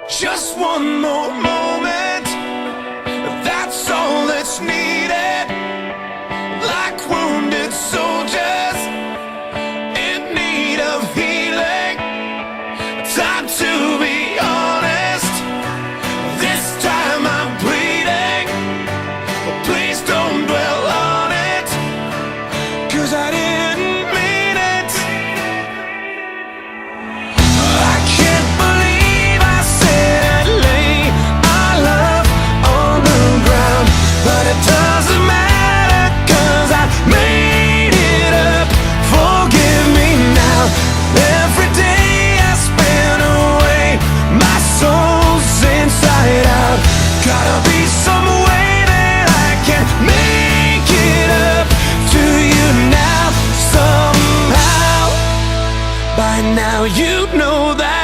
Just one more moment, that's all that's needed. Like wounded soldiers in need of healing. Time to be honest, this time I'm bleeding. Please don't dwell on it, 'cause I didn't mean it. I can't believe I said I'd lay our love on the ground, but it doesn't matter, 'cause I made it up. Forgive me now. Every day I spent away, my soul's inside out. Gotta be some way that I can make it up to you now. Somehow, by now you know that